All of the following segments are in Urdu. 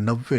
90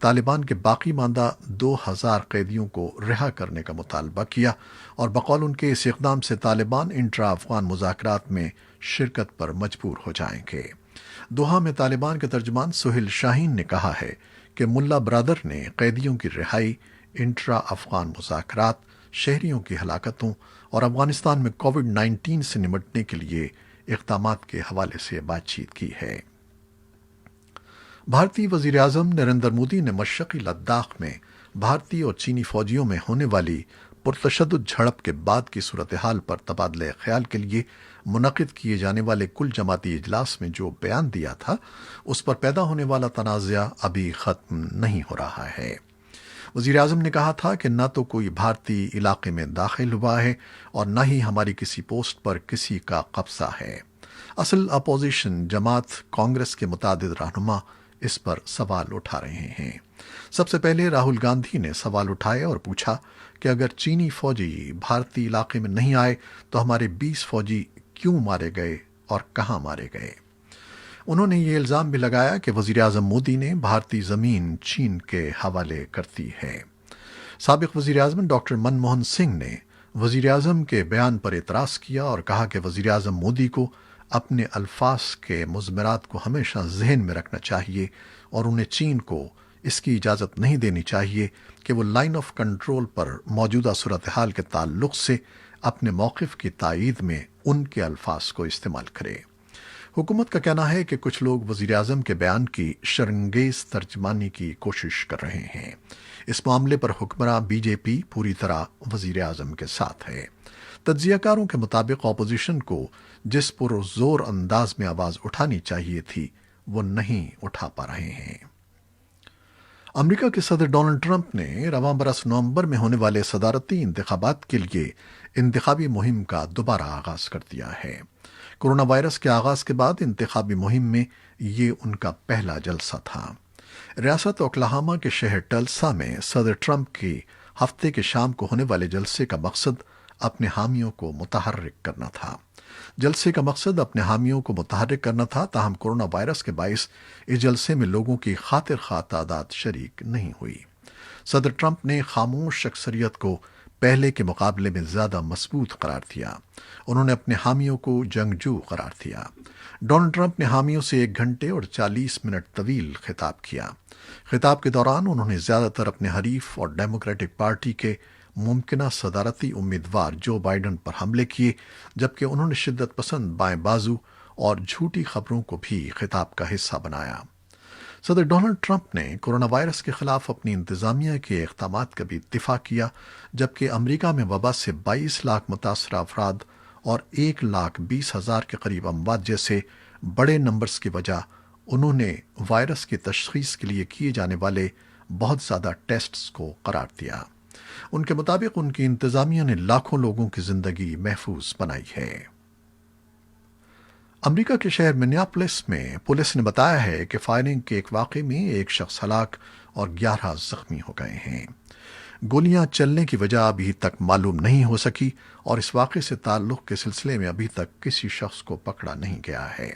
طالبان کے باقی ماندہ 2000 قیدیوں کو رہا کرنے کا مطالبہ کیا اور بقول ان کے اس اقدام سے طالبان انٹرا افغان مذاکرات میں شرکت پر مجبور ہو جائیں گے۔ دوحہ میں طالبان کے ترجمان سہیل شاہین نے کہا ہے کہ ملا برادر نے قیدیوں کی رہائی، انٹرا افغان مذاکرات، شہریوں کی ہلاکتوں اور افغانستان میں کووڈ-19 سے نمٹنے کے لیے اقدامات کے حوالے سے بات چیت کی ہے۔ بھارتی وزیر اعظم نریندر مودی نے مشرقی لداخ میں بھارتی اور چینی فوجیوں میں ہونے والی پرتشدد جھڑپ کے بعد کی صورتحال پر تبادلہ خیال کے لیے منعقد کیے جانے والے کل جماعتی اجلاس میں جو بیان دیا تھا، اس پر پیدا ہونے والا تنازع ابھی ختم نہیں ہو رہا ہے۔ وزیر اعظم نے کہا تھا کہ نہ تو کوئی بھارتی علاقے میں داخل ہوا ہے اور نہ ہی ہماری کسی پوسٹ پر کسی کا قبضہ ہے۔ اصل اپوزیشن جماعت کانگریس کے متعدد رہنما اس پر سوال اٹھا رہے ہیں۔ سب سے پہلے راہل گاندھی نے سوال اٹھائے اور پوچھا کہ اگر چینی فوجی بھارتی علاقے میں نہیں آئے تو ہمارے 20 فوجی کیوں مارے گئے اور کہاں مارے گئے۔ انہوں نے یہ الزام بھی لگایا کہ وزیر اعظم مودی نے بھارتی زمین چین کے حوالے کر دی ہے۔ سابق وزیر اعظم ڈاکٹر منموہن سنگھ نے وزیر اعظم کے بیان پر اعتراض کیا اور کہا کہ وزیر اعظم مودی کو اپنے الفاظ کے مضمرات کو ہمیشہ ذہن میں رکھنا چاہیے اور انہیں چین کو اس کی اجازت نہیں دینی چاہیے کہ وہ لائن آف کنٹرول پر موجودہ صورتحال کے تعلق سے اپنے موقف کی تائید میں ان کے الفاظ کو استعمال کرے۔ حکومت کا کہنا ہے کہ کچھ لوگ وزیر اعظم کے بیان کی شرمنگیز ترجمانی کی کوشش کر رہے ہیں۔ اس معاملے پر حکمراں بی جے پی پوری طرح وزیر اعظم کے ساتھ ہے۔ تجزیہ کاروں کے مطابق اپوزیشن کو جس پر زور انداز میں آواز اٹھانی چاہیے تھی وہ نہیں اٹھا پا رہے ہیں۔ امریکہ کے صدر ڈونلڈ ٹرمپ نے رواں برس نومبر میں ہونے والے صدارتی انتخابات کے لیے انتخابی مہم کا دوبارہ آغاز کر دیا ہے۔ کورونا وائرس کے آغاز کے بعد انتخابی مہم میں یہ ان کا پہلا جلسہ تھا۔ ریاست اوکلاہوما کے شہر ٹلسا میں صدر ٹرمپ کی ہفتے کے شام کو ہونے والے جلسے کا مقصد اپنے حامیوں کو متحرک کرنا تھا۔ جلسے کا مقصد اپنے حامیوں کو متحرک کرنا تھا، تاہم کورونا وائرس کے باعث اس جلسے میں لوگوں کی خاطر خواہ تعداد شریک نہیں ہوئی۔ صدر ٹرمپ نے خاموش اکثریت کو پہلے کے مقابلے میں زیادہ مضبوط قرار دیا۔ انہوں نے اپنے حامیوں کو جنگجو قرار دیا۔ ڈونلڈ ٹرمپ نے حامیوں سے 1 گھنٹے اور 40 منٹ طویل خطاب کیا۔ خطاب کے دوران انہوں نے زیادہ تر اپنے حریف اور ڈیموکریٹک پارٹی کے ممکنہ صدارتی امیدوار جو بائیڈن پر حملے کیے، جبکہ انہوں نے شدت پسند بائیں بازو اور جھوٹی خبروں کو بھی خطاب کا حصہ بنایا۔ صدر ڈونلڈ ٹرمپ نے کورونا وائرس کے خلاف اپنی انتظامیہ کے اقدامات کا بھی دفاع کیا، جبکہ امریکہ میں وبا سے 22 لاکھ متاثرہ افراد اور 1,20,000 کے قریب اموات جیسے بڑے نمبرز کی وجہ انہوں نے وائرس کی تشخیص کے لیے کیے جانے والے بہت زیادہ ٹیسٹس کو قرار دیا۔ ان کے مطابق ان کی انتظامیہ نے لاکھوں لوگوں کی زندگی محفوظ بنائی ہے۔ امریکہ کے شہر منیاپولس میں پولیس نے بتایا ہے کہ فائرنگ کے ایک واقعے میں ایک شخص ہلاک اور 11 زخمی ہو گئے ہیں۔ گولیاں چلنے کی وجہ ابھی تک معلوم نہیں ہو سکی اور اس واقعے سے تعلق کے سلسلے میں ابھی تک کسی شخص کو پکڑا نہیں گیا ہے۔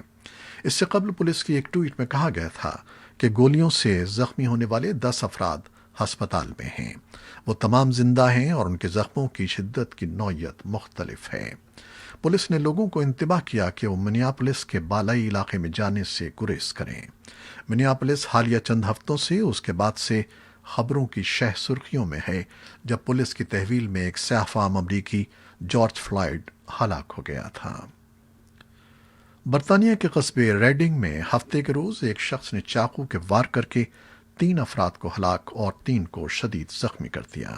اس سے قبل پولیس کی ایک ٹویٹ میں کہا گیا تھا کہ گولیوں سے زخمی ہونے والے 10 افراد ہسپتال میں ہیں۔ وہ تمام زندہ ہیں اور ان کے زخموں کی شدت کی نوعیت مختلف ہے۔ پولیس نے لوگوں کو انتباہ کیا کہ وہ منیاپولس کے بالائی علاقے میں جانے سے گریز کریں۔ منیاپولس حالیہ چند ہفتوں سے اس کے بعد سے خبروں کی شہ سرخیوں میں ہے، جب پولیس کی تحویل میں ایک سیاہ فام امریکی جارج فلائیڈ ہلاک ہو گیا تھا۔ برطانیہ کے قصبے ریڈنگ میں ہفتے کے روز ایک شخص نے چاقو کے وار کر کے 3 افراد کو ہلاک اور 3 کو شدید زخمی کر دیا۔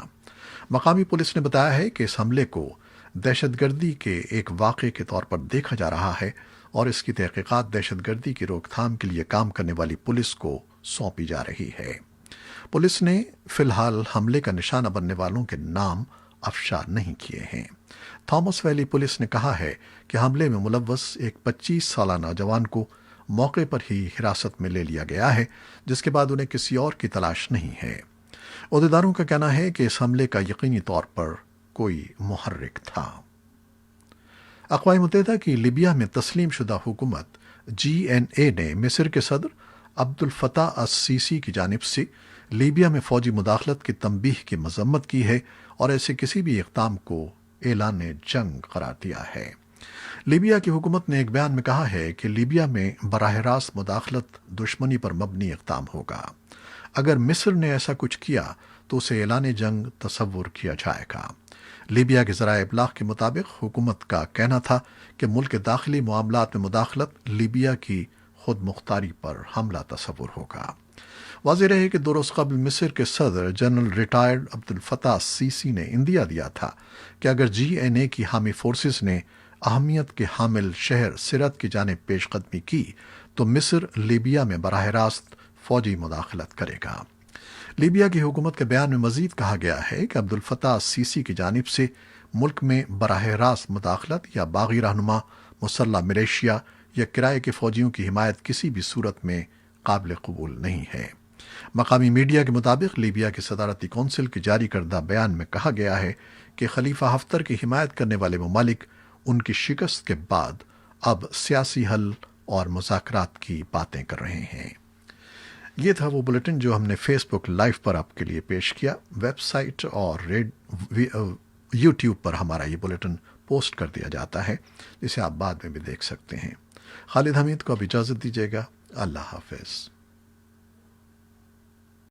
مقامی پولیس نے بتایا ہے کہ اس حملے کو دہشت گردی کے ایک واقعے کے طور پر دیکھا جا رہا ہے اور اس کی تحقیقات دہشت گردی کی روک تھام کے لیے کام کرنے والی پولیس کو سونپی جا رہی ہے۔ پولیس نے فی الحال حملے کا نشانہ بننے والوں کے نام افشا نہیں کیے ہیں۔ تھامس ویلی پولیس نے کہا ہے کہ حملے میں ملوث ایک 25 سالہ نوجوان کو موقع پر ہی حراست میں لے لیا گیا ہے، جس کے بعد انہیں کسی اور کی تلاش نہیں ہے۔ عہدیداروں کا کہنا ہے کہ اس حملے کا یقینی طور پر کوئی محرک تھا۔ اقوام متحدہ کی لیبیا میں تسلیم شدہ حکومت GNA نے مصر کے صدر عبد الفتاح السیسی کی جانب سے لیبیا میں فوجی مداخلت کی تنبیہ کی مذمت کی ہے اور ایسے کسی بھی اقدام کو اعلان جنگ قرار دیا ہے۔ لیبیا کی حکومت نے ایک بیان میں کہا ہے کہ لیبیا میں براہ راست مداخلت دشمنی پر مبنی اقدام ہوگا۔ اگر مصر نے ایسا کچھ کیا تو اسے اعلان جنگ تصور کیا جائے گا۔ لیبیا کے ذرائع ابلاغ کے مطابق حکومت کا کہنا تھا کہ ملک کے داخلی معاملات میں مداخلت لیبیا کی خود مختاری پر حملہ تصور ہوگا۔ واضح رہے کہ 2 روز قبل مصر کے صدر جنرل ریٹائرڈ عبد الفتاح السیسی نے اندیا دیا تھا کہ اگر جی این اے کی حامی فورسز نے اہمیت کے حامل شہر سرت کی جانب پیش قدمی کی تو مصر لیبیا میں براہ راست فوجی مداخلت کرے گا۔ لیبیا کی حکومت کے بیان میں مزید کہا گیا ہے کہ عبد الفتاح السیسی کی جانب سے ملک میں براہ راست مداخلت یا باغی رہنما، مسلح ملیشیا یا کرائے کے فوجیوں کی حمایت کسی بھی صورت میں قابل قبول نہیں ہے۔ مقامی میڈیا کے مطابق لیبیا کی صدارتی کونسل کے جاری کردہ بیان میں کہا گیا ہے کہ خلیفہ حفتر کی حمایت کرنے والے ممالک ان کی شکست کے بعد اب سیاسی حل اور مذاکرات کی باتیں کر رہے ہیں۔ یہ تھا وہ بلیٹن جو ہم نے فیس بک لائیو پر آپ کے لیے پیش کیا۔ ویب سائٹ اور یوٹیوب پر ہمارا یہ بلیٹن پوسٹ کر دیا جاتا ہے، جسے آپ بعد میں بھی دیکھ سکتے ہیں۔ خالد حمید کو اب اجازت دیجیے گا۔ اللہ حافظ۔